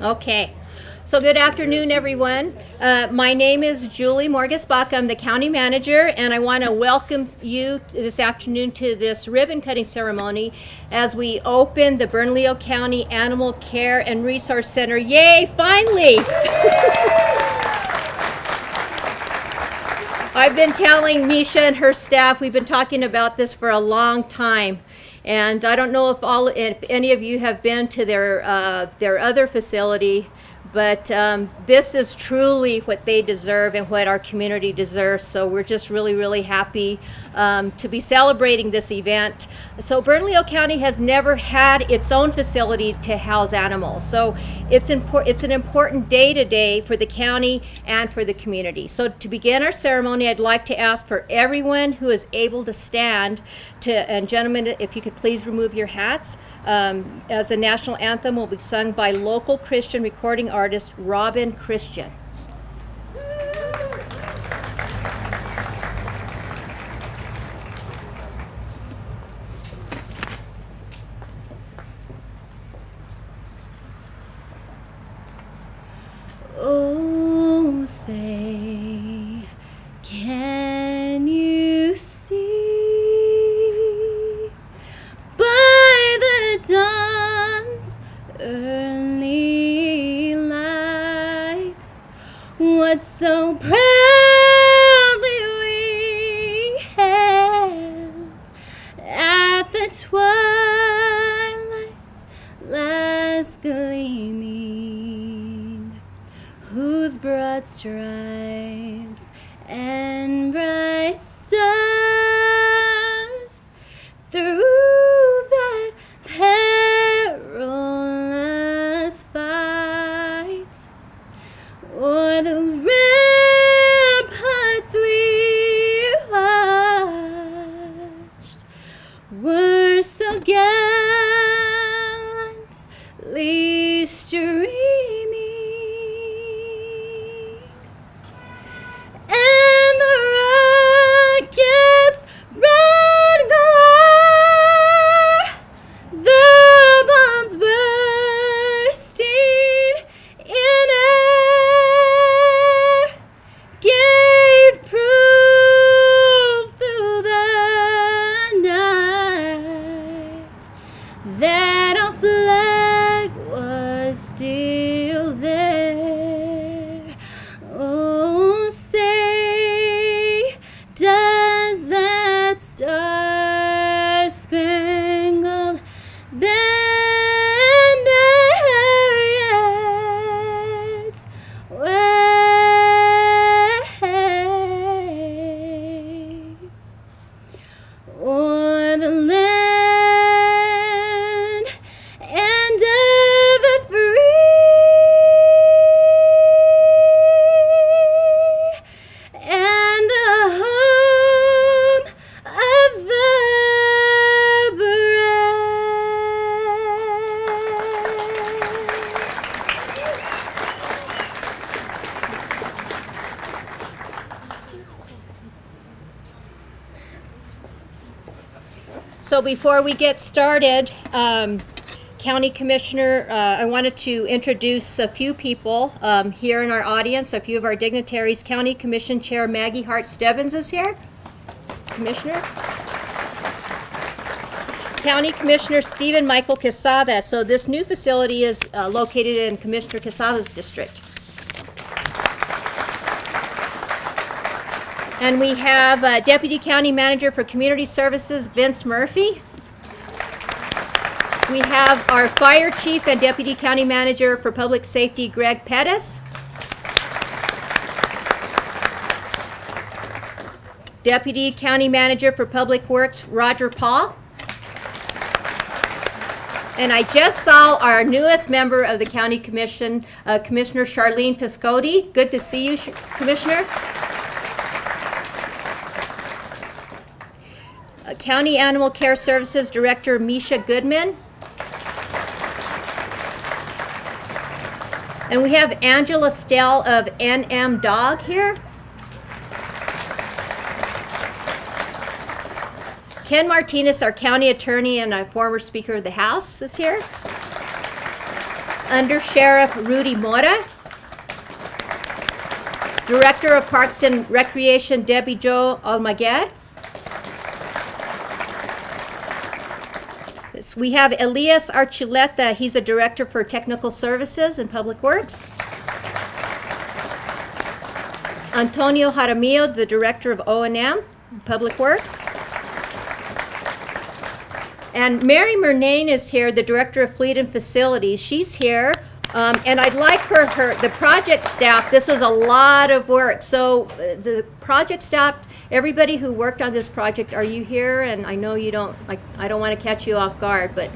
Okay. So good afternoon, everyone. My name is Julie Morges-Bach. I'm the county manager, and I want to welcome you this afternoon to this ribbon cutting ceremony as we open the Bernalillo County Animal Care and Resource Center. Yay, finally! I've been telling Misha and her staff, we've been talking about this for a long time. And I don't know if any of you have been to their other facility, but this is truly what they deserve and what our community deserves. So we're just really, really happy to be celebrating this event. So Bernalillo County has never had its own facility to house animals. So it's an important day today for the county and for the community. So to begin our ceremony, I'd like to ask for everyone who is able to stand and gentlemen, if you could please remove your hats, as the national anthem will be sung by local Christian recording artist Robin Christian. Oh, say, can you see by the dawn's early light what so proudly we hailed at the twilight's last gleaming, whose broad stripes and bright stars through that perilous fight o'er the ramparts we watched were so gallantly streaming. That our flag was still there. Oh, say, does that star-spangled banner yet wave o'er the land and of the free, and the home of the So before we get started, County Commissioner, I wanted to introduce a few people here in our audience, a few of our dignitaries. County Commission Chair Maggie Hart-Stebbins is here. Commissioner. County Commissioner Stephen Michael Quesada. So this new facility is located in Commissioner Quesada's district. And we have Deputy County Manager for Community Services, Vince Murphy. We have our Fire Chief and Deputy County Manager for Public Safety, Greg Pettis. Deputy County Manager for Public Works, Roger Paul. And I just saw our newest member of the County Commission, Commissioner Charlene Piscotti. Good to see you, Commissioner. County Animal Care Services Director Misha Goodman. And we have Angela Stell of NM Dog here. Ken Martinez, our county attorney and a former Speaker of the House, is here. Under Sheriff Rudy Mora. Director of Parks and Recreation Debbie Jo Almaguer. We have Elias Archuleta. He's a Director for Technical Services and Public Works. Antonio Jaramillo, the Director of O&M, Public Works. And Mary Murnane is here, the Director of Fleet and Facilities. She's here. And I'd like for the project staff, this was a lot of work. So the project staff, everybody who worked on this project, are you here? And I know you don't, I don't want to catch you off guard, but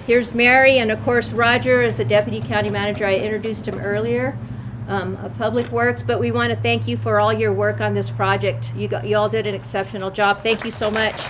here's Mary, and of course Roger is the Deputy County Manager. I introduced him earlier, of Public Works, but we want to thank you for all your work on this project. You all did an exceptional job. Thank you so much.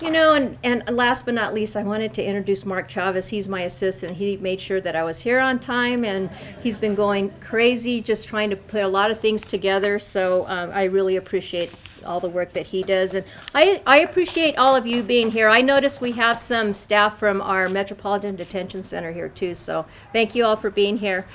You know, and last but not least, I wanted to introduce Mark Chavez. He's my assistant. He made sure that I was here on time, and he's been going crazy just trying to put a lot of things together. So I really appreciate all the work that he does. And I appreciate all of you being here. I noticed we have some staff from our Metropolitan Detention Center here too. So thank you all for being here.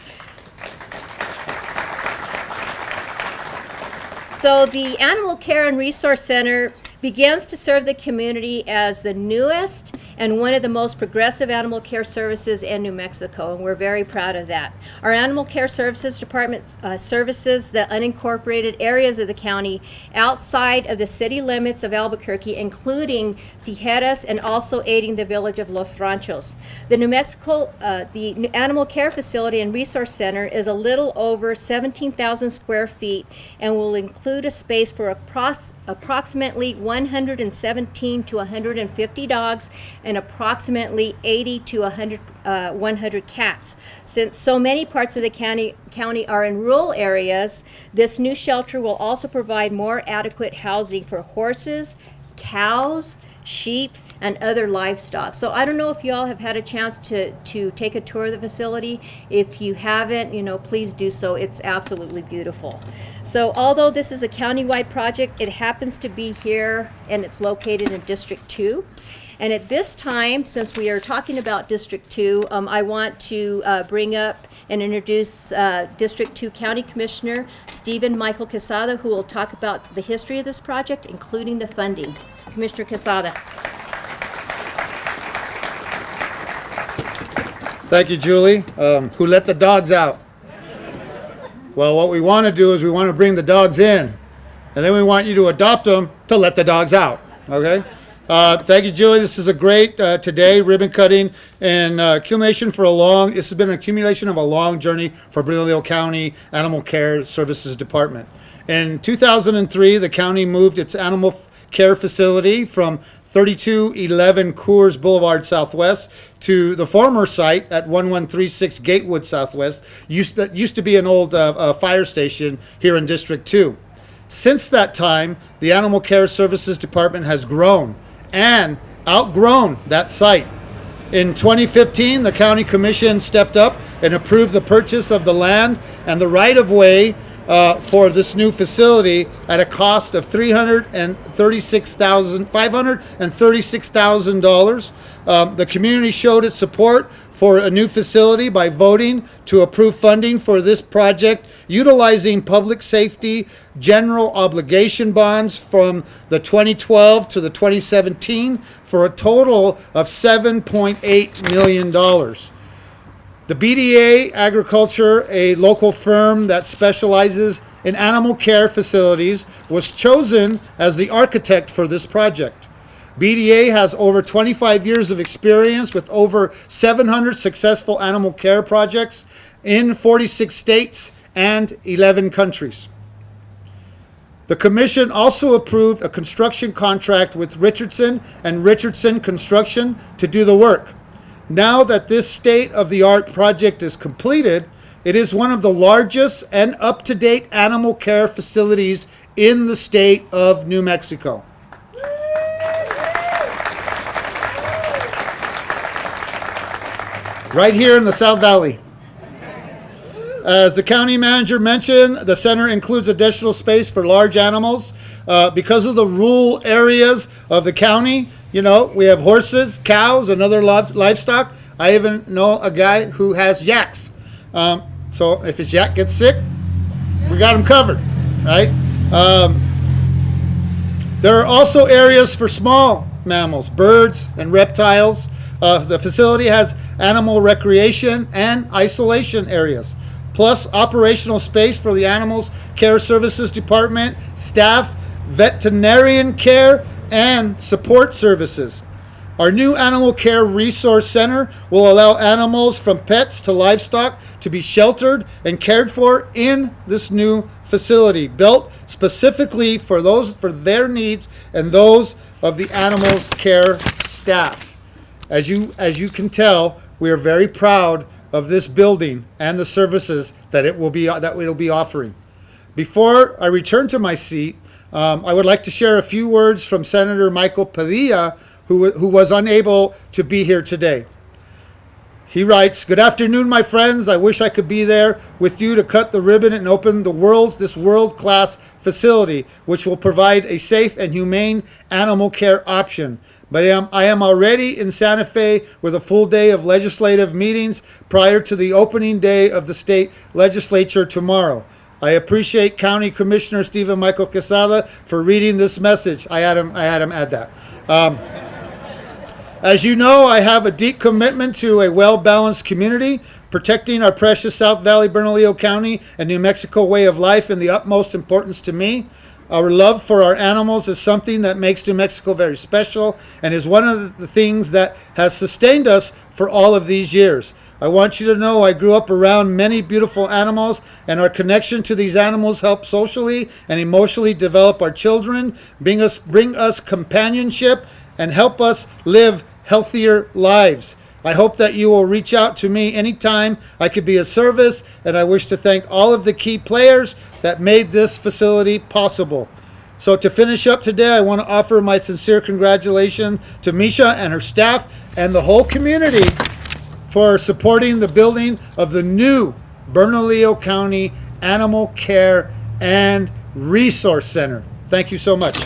So the Animal Care and Resource Center begins to serve the community as the newest and one of the most progressive animal care services in New Mexico, and we're very proud of that. Our Animal Care Services Department services the unincorporated areas of the county outside of the city limits of Albuquerque, including Tijeras and also aiding the village of Los Ranchos. The New Mexico, the Animal Care Facility and Resource Center is a little over 17,000 square feet and will include a space for approximately 117 to 150 dogs and approximately 80 to 100 cats. Since so many parts of the county are in rural areas, this new shelter will also provide more adequate housing for horses, cows, sheep, and other livestock. So I don't know if you all have had a chance to take a tour of the facility. If you haven't, you know, please do so. It's absolutely beautiful. So although this is a countywide project, it happens to be here and it's located in District 2. And at this time, since we are talking about District 2, I want to bring up and introduce District 2 County Commissioner Stephen Michael Quesada, who will talk about the history of this project, including the funding. Commissioner Quesada. Thank you, Julie. Who let the dogs out? Well, what we want to do is we want to bring the dogs in, and then we want you to adopt them to let the dogs out, okay? Thank you, Julie. This is a great today ribbon cutting and accumulation for this has been an accumulation of a long journey for Bernalillo County Animal Care Services Department. In 2003, the county moved its animal care facility from 3211 Coors Boulevard Southwest to the former site at 1136 Gatewood Southwest. That used to be an old fire station here in District 2. Since that time, the Animal Care Services Department has grown and outgrown that site. In 2015, the County Commission stepped up and approved the purchase of the land and the right-of-way for this new facility at a cost of $536,000. The community showed its support for a new facility by voting to approve funding for this project utilizing public safety general obligation bonds from the 2012 to the 2017 for a total of $7.8 million. The BDA Agriculture, a local firm that specializes in animal care facilities, was chosen as the architect for this project. BDA has over 25 years of experience with over 700 successful animal care projects in 46 states and 11 countries. The Commission also approved a construction contract with Richardson and Richardson Construction to do the work. Now that this state-of-the-art project is completed, it is one of the largest and up-to-date animal care facilities in the state of New Mexico. Right here in the South Valley. As the county manager mentioned, the center includes additional space for large animals. Because of the rural areas of the county, You know, we have horses, cows, and other livestock. I even know a guy who has yaks. So if his yak gets sick, we got him covered, right? There are also areas for small mammals, birds, and reptiles. The facility has animal recreation and isolation areas, plus operational space for the Animals Care Services Department, staff, veterinarian care, and support services. Our new Animal Care Resource Center will allow animals from pets to livestock to be sheltered and cared for in this new facility, built specifically for their needs and those of the Animals Care staff. As you can tell, we are very proud of this building and the services that it will be offering. Before I return to my seat, I would like to share a few words from Senator Michael Padilla, who was unable to be here today. He writes, "Good afternoon, my friends. I wish I could be there with you to cut the ribbon and open this world-class facility, which will provide a safe and humane animal care option. But I am already in Santa Fe with a full day of legislative meetings prior to the opening day of the state legislature tomorrow. I appreciate County Commissioner Stephen Michael Quesada for reading this message." I had him add that. As you know, I have a deep commitment to a well-balanced community, protecting our precious South Valley, Bernalillo County, and New Mexico way of life in the utmost importance to me. Our love for our animals is something that makes New Mexico very special and is one of the things that has sustained us for all of these years. I want you to know I grew up around many beautiful animals, and our connection to these animals help socially and emotionally develop our children, bring us companionship, and help us live healthier lives. I hope that you will reach out to me anytime I could be of service, and I wish to thank all of the key players that made this facility possible. So to finish up today, I want to offer my sincere congratulations to Misha and her staff and the whole community for supporting the building of the new Bernalillo County Animal Care and Resource Center. Thank you so much.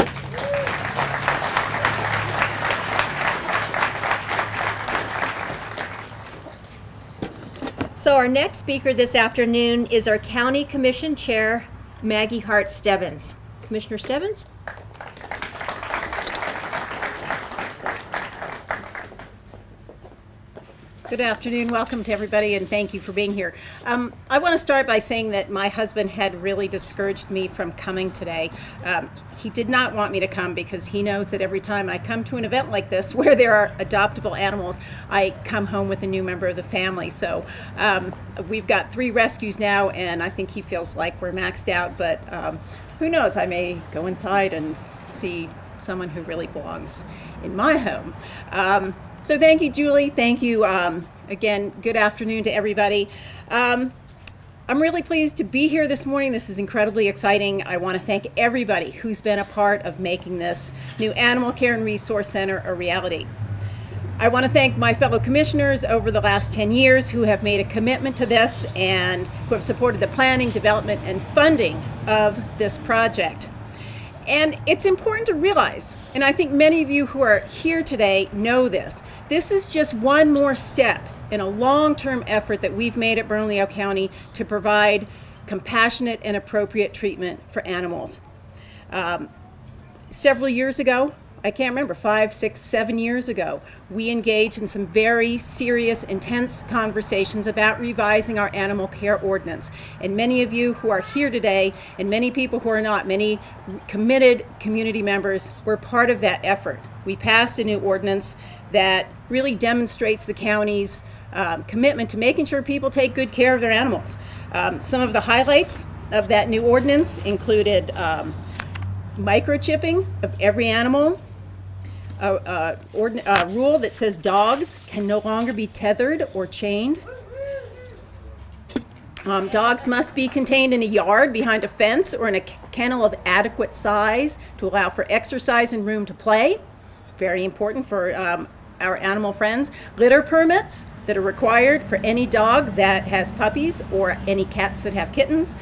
So our next speaker this afternoon is our County Commission Chair, Maggie Hart Stebbins. Commissioner Stebbins? Good afternoon. Welcome to everybody, and thank you for being here. I want to start by saying that my husband had really discouraged me from coming today. He did not want me to come because he knows that every time I come to an event like this where there are adoptable animals, I come home with a new member of the family. So we've got 3 rescues now, and I think he feels like we're maxed out, but who knows? I may go inside and see someone who really belongs in my home. So thank you, Julie. Thank you. Again, good afternoon to everybody. I'm really pleased to be here this morning. This is incredibly exciting. I want to thank everybody who's been a part of making this new Animal Care and Resource Center a reality. I want to thank my fellow commissioners over the last 10 years who have made a commitment to this and who have supported the planning, development, and funding of this project. And it's important to realize, and I think many of you who are here today know this is just one more step in a long-term effort that we've made at Bernalillo County to provide compassionate and appropriate treatment for animals. Several years ago, I can't remember, 5, 6, 7 years ago, we engaged in some very serious, intense conversations about revising our animal care ordinance. And many of you who are here today, and many people who are not, many committed community members, were part of that effort. We passed a new ordinance that really demonstrates the county's commitment to making sure people take good care of their animals. Some of the highlights of that new ordinance included microchipping of every animal, a rule that says dogs can no longer be tethered or chained. Dogs must be contained in a yard behind a fence or in a kennel of adequate size to allow for exercise and room to play. Very important for our animal friends. Litter permits that are required for any dog that has puppies or any cats that have kittens.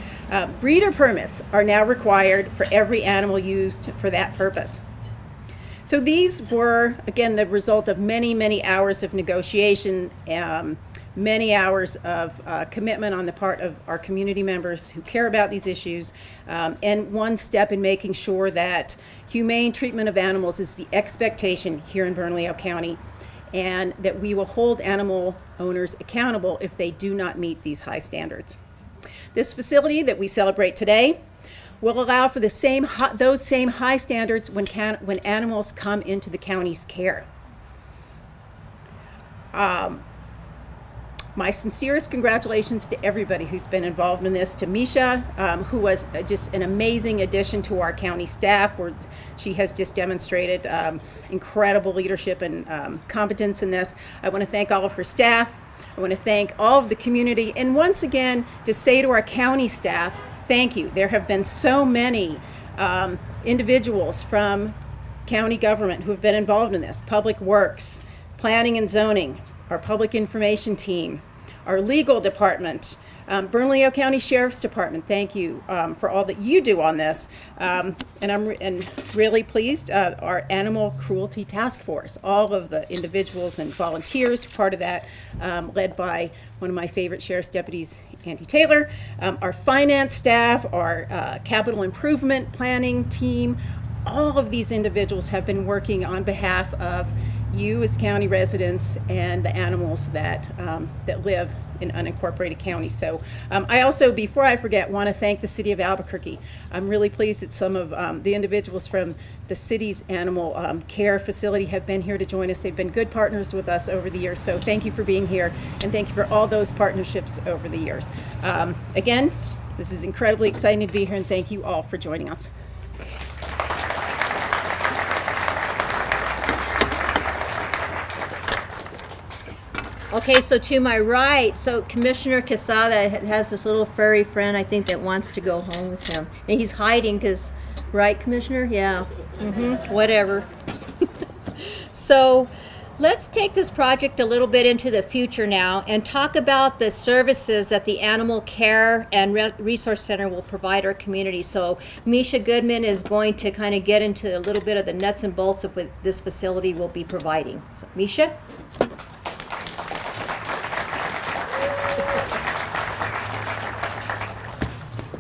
Breeder permits are now required for every animal used for that purpose. So these were, again, the result of many, many hours of negotiation, many hours of commitment on the part of our community members who care about these issues, and one step in making sure that humane treatment of animals is the expectation here in Bernalillo County, and that we will hold animal owners accountable if they do not meet these high standards. This facility that we celebrate today will allow for those same high standards when animals come into the county's care. My sincerest congratulations to everybody who's been involved in this, to Misha, who was just an amazing addition to our county staff, where she has just demonstrated incredible leadership and competence in this. I want to thank all of her staff. I want to thank all of the community, and once again, to say to our county staff, thank you. There have been so many individuals from county government who have been involved in this: Public Works, Planning and Zoning, our Public Information Team, our Legal Department, Bernalillo County Sheriff's Department. Thank you for all that you do on this. And I'm really pleased, our Animal Cruelty Task Force, all of the individuals and volunteers part of that, led by one of my favorite sheriff's deputies, Andy Taylor, our finance staff, our capital improvement planning team. All of these individuals have been working on behalf of you as county residents and the animals that live in unincorporated counties. So I also, before I forget, want to thank the city of Albuquerque. I'm really pleased that some of the individuals from the city's animal care facility have been here to join us. They've been good partners with us over the years. So thank you for being here, and thank you for all those partnerships over the years. Again, this is incredibly exciting to be here, and thank you all for joining us. Okay, so to my right, so Commissioner Quesada has this little furry friend, I think, that wants to go home with him. And he's hiding because, right, Commissioner? Yeah. Whatever. So let's take this project a little bit into the future now and talk about the services that the Animal Care and Resource Center will provide our community. So Misha Goodman is going to kind of get into a little bit of the nuts and bolts of what this facility will be providing. So, Misha?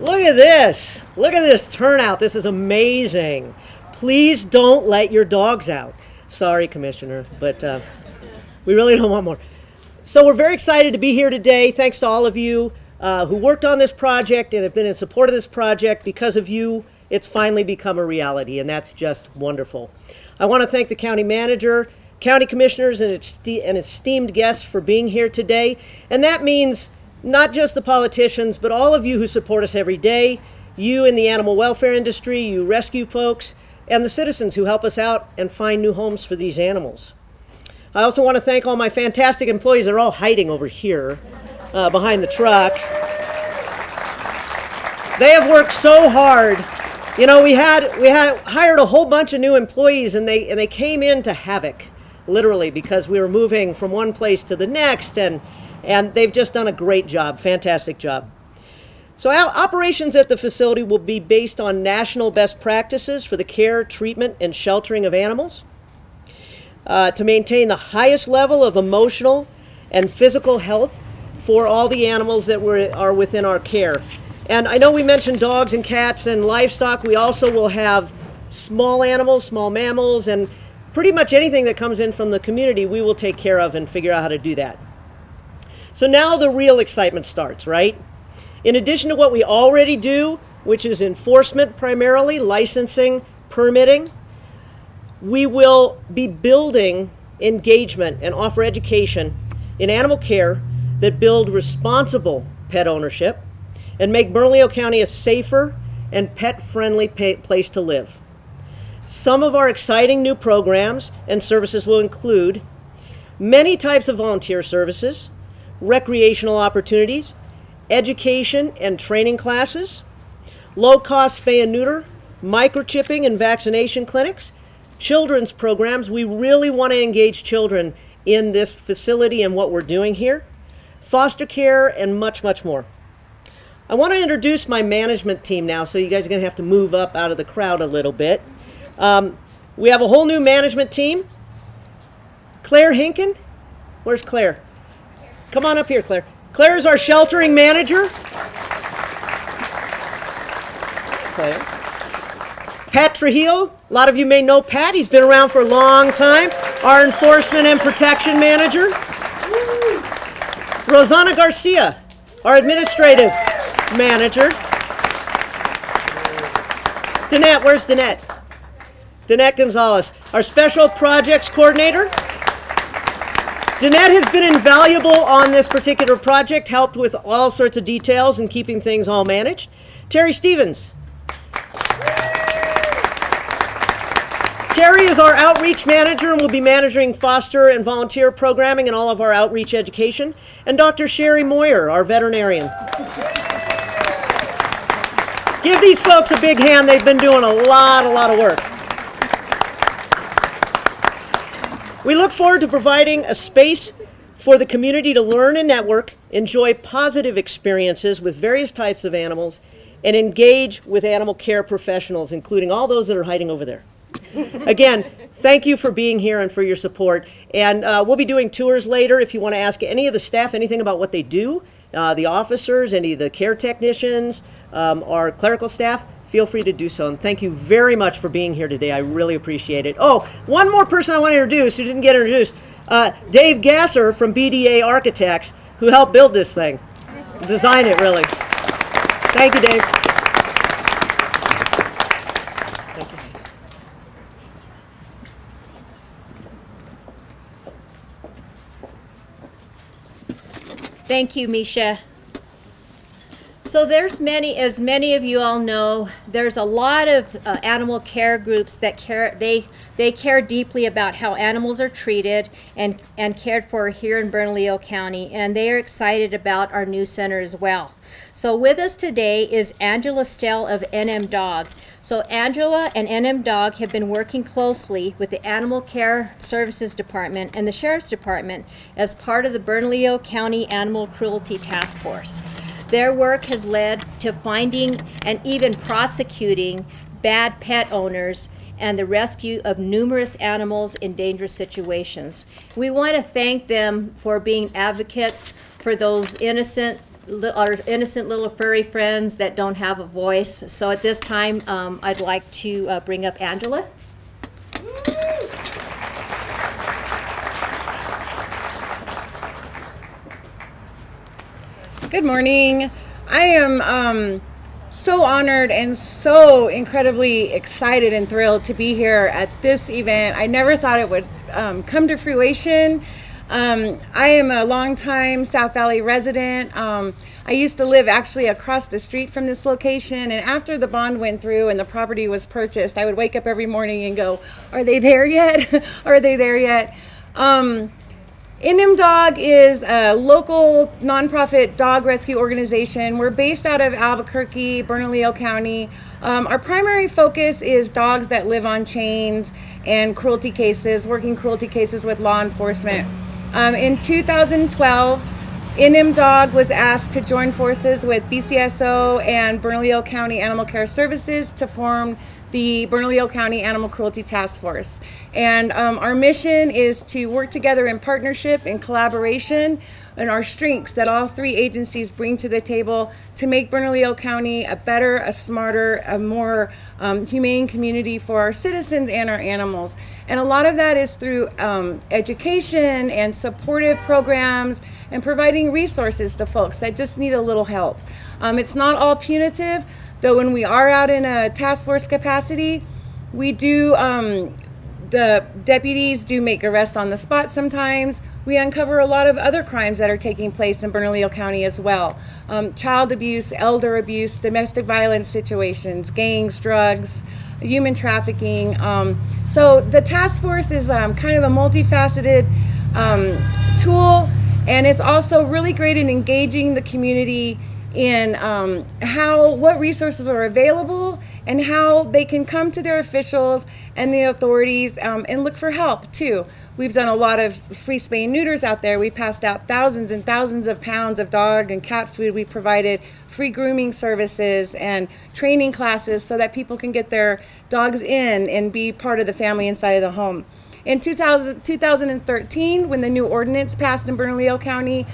Look at this. Look at this turnout. This is amazing. Please don't let your dogs out. Sorry, Commissioner, but we really don't want more. So we're very excited to be here today. Thanks to all of you who worked on this project and have been in support of this project. Because of you, it's finally become a reality, and that's just wonderful. I want to thank the county manager, county commissioners, and esteemed guests for being here today. And that means not just the politicians, but all of you who support us every day, you in the animal welfare industry, you rescue folks, and the citizens who help us out and find new homes for these animals. I also want to thank all my fantastic employees. They're all hiding over here behind the truck. They have worked so hard. You know, we had hired a whole bunch of new employees, and they came into havoc, literally, because we were moving from one place to the next, and they've just done a great job, fantastic job. So our operations at the facility will be based on national best practices for the care, treatment, and sheltering of animals, to maintain the highest level of emotional and physical health for all the animals that are within our care. And I know we mentioned dogs and cats and livestock. We also will have small animals, small mammals, and pretty much anything that comes in from the community we will take care of and figure out how to do that. So now the real excitement starts, right? In addition to what we already do, which is enforcement primarily, licensing, permitting, we will be building engagement and offer education in animal care that build responsible pet ownership and make Bernalillo County a safer and pet-friendly place to live. Some of our exciting new programs and services will include many types of volunteer services, recreational opportunities, education and training classes, low-cost spay and neuter, microchipping and vaccination clinics, children's programs. We really want to engage children in this facility and what we're doing here, foster care, and much, much more. I want to introduce my management team now, so you guys are going to have to move up out of the crowd a little bit. We have a whole new management team. Claire Hinken, where's Claire? Come on up here, Claire. Claire is our sheltering manager. Claire. Pat Trujillo, a lot of you may know Pat. He's been around for a long time. Our enforcement and protection manager. Rosanna Garcia, our administrative manager. Danette, where's Danette? Danette Gonzalez, our special projects coordinator. Danette has been invaluable on this particular project, helped with all sorts of details and keeping things all managed. Terry Stevens. Terry is our outreach manager and will be managing foster and volunteer programming and all of our outreach education. And Dr. Sherry Moyer, our veterinarian. Give these folks a big hand. They've been doing a lot of work. We look forward to providing a space for the community to learn and network, enjoy positive experiences with various types of animals, and engage with animal care professionals, including all those that are hiding over there. Again, thank you for being here and for your support. And we'll be doing tours later. If you want to ask any of the staff anything about what they do, the officers, any of the care technicians, our clerical staff, feel free to do so. And thank you very much for being here today. I really appreciate it. Oh, one more person I want to introduce who didn't get introduced. Dave Gasser from BDA Architects, who helped build this thing, design it really. Thank you, Dave. Thank you, Misha. So as many of you all know, there's a lot of animal care groups that they care deeply about how animals are treated and cared for here in Bernalillo County, and they are excited about our new center as well. So with us today is Angela Stell of NM Dog. So Angela and NM Dog have been working closely with the Animal Care Services Department and the Sheriff's Department as part of the Bernalillo County Animal Cruelty Task Force. Their work has led to finding and even prosecuting bad pet owners and the rescue of numerous animals in dangerous situations. We want to thank them for being advocates for those innocent little furry friends that don't have a voice. So at this time, I'd like to bring up Angela. Good morning. I am so honored and so incredibly excited and thrilled to be here at this event. I never thought it would come to fruition. I am a longtime South Valley resident. I used to live actually across the street from this location, and after the bond went through and the property was purchased, I would wake up every morning and go, are they there yet? Are they there yet? NM Dog is a local nonprofit dog rescue organization. We're based out of Albuquerque, Bernalillo County. Our primary focus is dogs that live on chains and cruelty cases, working cruelty cases with law enforcement. In 2012, NM Dog was asked to join forces with BCSO and Bernalillo County Animal Care Services to form the Bernalillo County Animal Cruelty Task Force. And our mission is to work together in partnership and collaboration and our strengths that all three agencies bring to the table to make Bernalillo County a better, a smarter, a more humane community for our citizens and our animals. And a lot of that is through education and supportive programs and providing resources to folks that just need a little help. It's not all punitive, though when we are out in a task force capacity, we do, the deputies do make arrests on the spot sometimes. We uncover a lot of other crimes that are taking place in Bernalillo County as well. Child abuse, elder abuse, domestic violence situations, gangs, drugs, human trafficking. So the task force is kind of a multifaceted tool, and it's also really great in engaging the community in what resources are available and how they can come to their officials and the authorities and look for help too. We've done a lot of free spay and neuters out there. We passed out thousands and thousands of pounds of dog and cat food. We provided free grooming services and training classes so that people can get their dogs in and be part of the family inside of the home. In 2013, when the new ordinance passed in Bernalillo County,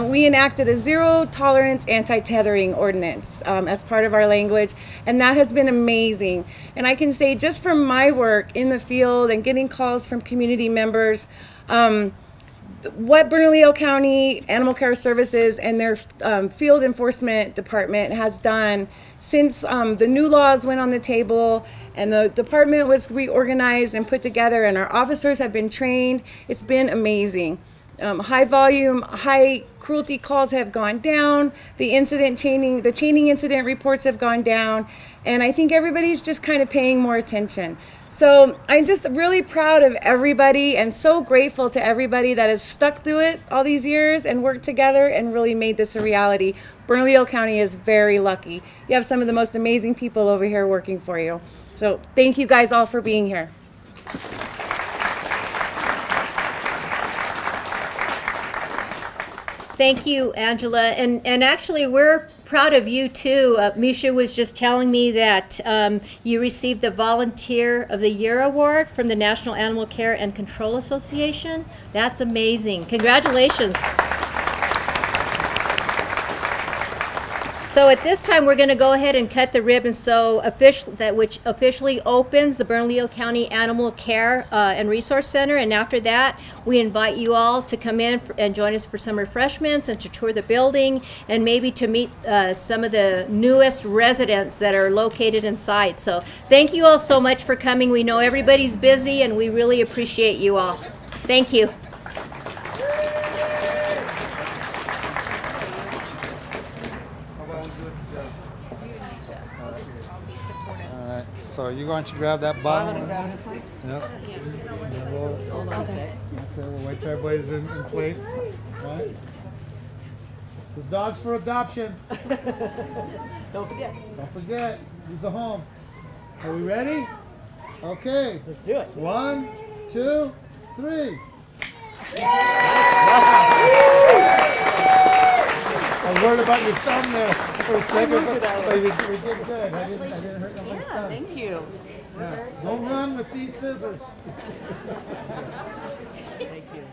we enacted a zero tolerance anti-tethering ordinance as part of our language, and that has been amazing. And I can say just from my work in the field and getting calls from community members, what Bernalillo County Animal Care Services and their field enforcement department has done since the new laws went on the table and the department was reorganized and put together and our officers have been trained, it's been amazing. High volume, high cruelty calls have gone down, the chaining incident reports have gone down, and I think everybody's just kind of paying more attention. So I'm just really proud of everybody and so grateful to everybody that has stuck through it all these years and worked together and really made this a reality. Bernalillo County is very lucky. You have some of the most amazing people over here working for you. So thank you guys all for being here. Thank you, Angela. And actually, we're proud of you too. Misha was just telling me that you received the Volunteer of the Year Award from the National Animal Care and Control Association. That's amazing. Congratulations. So at this time, we're going to go ahead and cut the ribbon. So which officially opens the Bernalillo County Animal Care and Resource Center. And after that, we invite you all to come in and join us for some refreshments and to tour the building and maybe to meet some of the newest residents that are located inside. So thank you all so much for coming. We know everybody's busy and we really appreciate you all. Thank you. So you're going to grab that bottom one? Yep. Okay, we'll wait till everybody's in place. Right? This dog's for adoption. Don't forget. Don't forget, he's a home. Are we ready? Okay. Let's do it. 1, 2, 3. I was worried about your thumb there for a second, but we did good. I didn't hurt nobody's thumb. Thank you. Yeah. Don't run with these scissors. Thank you.